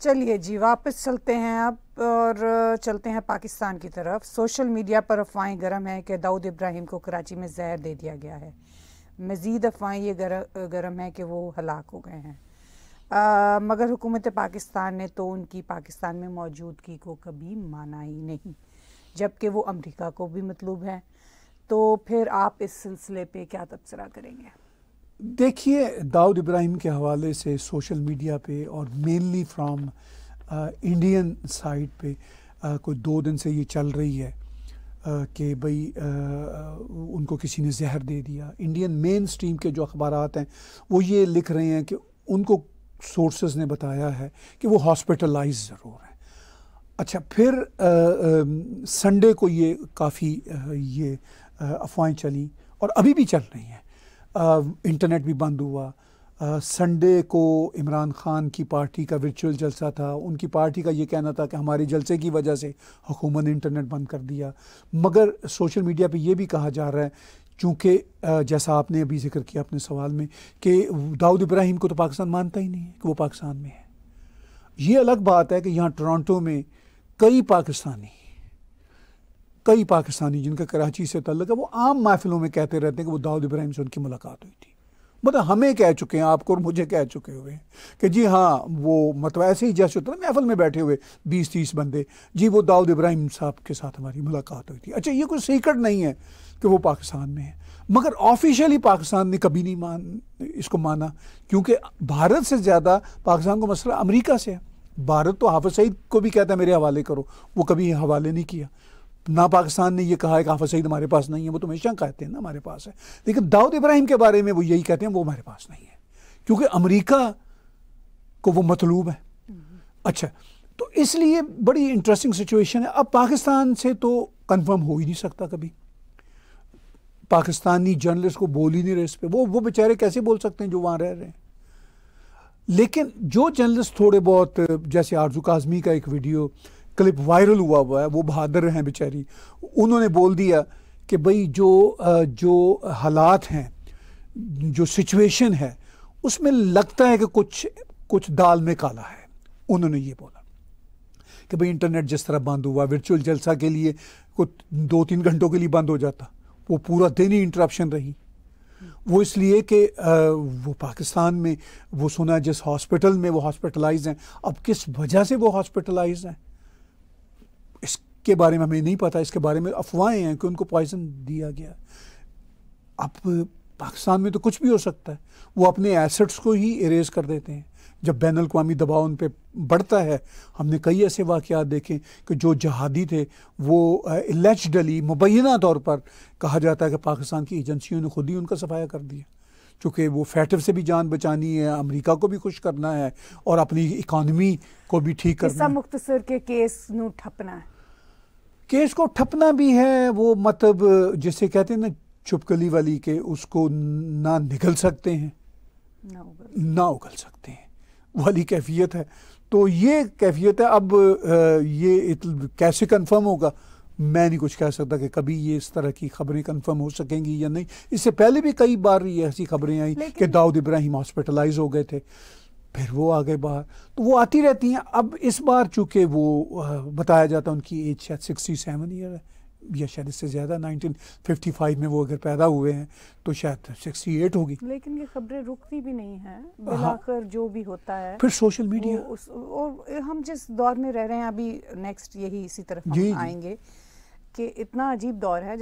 चलिए जी, वापस चलते हैं अब और चलते हैं पाकिस्तान की तरफ। सोशल मीडिया पर अफवाहें गर्म हैं कि दाऊद इब्राहिम को कराची में जहर दे दिया गया है। मज़ीद अफवाहें ये गर्म है कि वो हलाक हो गए हैं, मगर हुकूमत पाकिस्तान ने तो उनकी पाकिस्तान में मौजूदगी को कभी माना ही नहीं, जबकि वो अमेरिका को भी मतलूब है। तो फिर आप इस सिलसिले पे क्या तबसरा करेंगे? देखिए, दाऊद इब्राहिम के हवाले से सोशल मीडिया पे और मेनली फ्रॉम इंडियन साइड पे कोई 2 दिन से ये चल रही है कि भाई उनको किसी ने जहर दे दिया। इंडियन मेन स्ट्रीम के जो अखबारात हैं वो ये लिख रहे हैं कि उनको सोर्सेज ने बताया है कि वो हॉस्पिटलाइज ज़रूर हैं। अच्छा, फिर संडे को ये काफ़ी ये अफवाहें चली और अभी भी चल रही हैं। इंटरनेट भी बंद हुआ। संडे को इमरान खान की पार्टी का वर्चुअल जलसा था। उनकी पार्टी का ये कहना था कि हमारे जलसे की वजह से हुकूमत ने इंटरनेट बंद कर दिया। मगर सोशल मीडिया पे ये भी कहा जा रहा है, चूँकि जैसा आपने अभी जिक्र किया अपने सवाल में, कि दाऊद इब्राहिम को तो पाकिस्तान मानता ही नहीं है कि वो पाकिस्तान में है। ये अलग बात है कि यहाँ टोरंटो में कई पाकिस्तानी जिनका कराची से तल्लुक है, वो आम महफिलों में कहते रहते हैं कि वो दाऊद इब्राहिम से उनकी मुलाकात हुई थी। मतलब हमें कह चुके हैं, आपको और मुझे कह चुके हुए हैं कि जी हाँ, वो मतलब ऐसे ही जैसे होता है महफिल में बैठे हुए 20-30 बंदे, जी वो दाऊद इब्राहिम साहब के साथ हमारी मुलाकात हुई थी। अच्छा, ये कोई सीक्रेट नहीं है कि वो पाकिस्तान में है, मगर ऑफिशियली पाकिस्तान ने कभी नहीं इसको माना, क्योंकि भारत से ज़्यादा पाकिस्तान को मसला अमेरिका से है। भारत तो हाफिज सईद को भी कहता है मेरे हवाले करो, वो कभी हवाले नहीं किया ना। पाकिस्तान ने ये कहा है कि हाफिज सईद हमारे पास नहीं है, वो तो हमेशा कहते हैं ना हमारे पास है। लेकिन दाऊद इब्राहिम के बारे में वो यही कहते हैं वो हमारे पास नहीं है, क्योंकि अमेरिका को वो मतलूब है। अच्छा, तो इसलिए बड़ी इंटरेस्टिंग सिचुएशन है। अब पाकिस्तान से तो कंफर्म हो ही नहीं सकता कभी। पाकिस्तानी जर्नलिस्ट को बोल ही नहीं रहे इस पर। वो बेचारे कैसे बोल सकते हैं जो वहाँ रह रहे हैं। लेकिन जो जर्नलिस्ट थोड़े बहुत, जैसे आरजू काज़मी का एक वीडियो क्लिप वायरल हुआ है, वो बहादुर हैं बेचारी, उन्होंने बोल दिया कि भाई जो हालात हैं, जो सिचुएशन है, उसमें लगता है कि कुछ दाल में काला है। उन्होंने ये बोला कि भाई इंटरनेट जिस तरह बंद हुआ, वर्चुअल जलसा के लिए कुछ 2-3 घंटों के लिए बंद हो जाता, वो पूरा दिन ही इंटरप्शन रही। वो इसलिए कि वो पाकिस्तान में वो सुना जिस हॉस्पिटल में वो हॉस्पिटलाइज हैं, अब किस वजह से वो हॉस्पिटलाइज हैं इसके बारे में हमें नहीं पता। इसके बारे में अफवाहें हैं कि उनको पॉइजन दिया गया। अब पाकिस्तान में तो कुछ भी हो सकता है। वो अपने एसेट्स को ही इरेज कर देते हैं जब बैन अल-अक़वामी दबाव उन पर बढ़ता है। हमने कई ऐसे वाक़यात देखे कि जो जहादी थे वो एलिजिडली मुबैना तौर पर कहा जाता है कि पाकिस्तान की एजेंसियों ने खुद ही उनका सफाया कर दिया, चूँकि वो फैटिव से भी जान बचानी है, अमेरिका को भी खुश करना है और अपनी इकानमी को भी ठीक करना है। मुख्तसर के केस नू ठपना है, केस को ठपना भी है। वो मतलब जिसे कहते हैं ना चुपकली वाली के, उसको ना निगल सकते हैं ना उगल सकते हैं वाली कैफियत है। तो ये कैफियत है। अब ये कैसे कंफर्म होगा मैं नहीं कुछ कह सकता कि कभी ये इस तरह की खबरें कंफर्म हो सकेंगी या नहीं। इससे पहले भी कई बार ये ऐसी खबरें आई कि दाऊद इब्राहिम हॉस्पिटलाइज हो गए थे, फिर वो आ गए बाहर, तो वो आती रहती हैं। अब इस बार चूँकि वो बताया जाता है उनकी एज शायद 67 ईयर है या शायद इससे ज़्यादा। 1955 में वो अगर पैदा हुए हैं तो शायद 68 होगी। लेकिन ये खबरें रुकती भी नहीं हैं, बिलाकर जो भी होता है फिर सोशल मीडिया। और हम जिस दौर में रह रहे हैं अभी, नेक्स्ट यही इसी तरफ हम आएंगे कि इतना अजीब दौर है।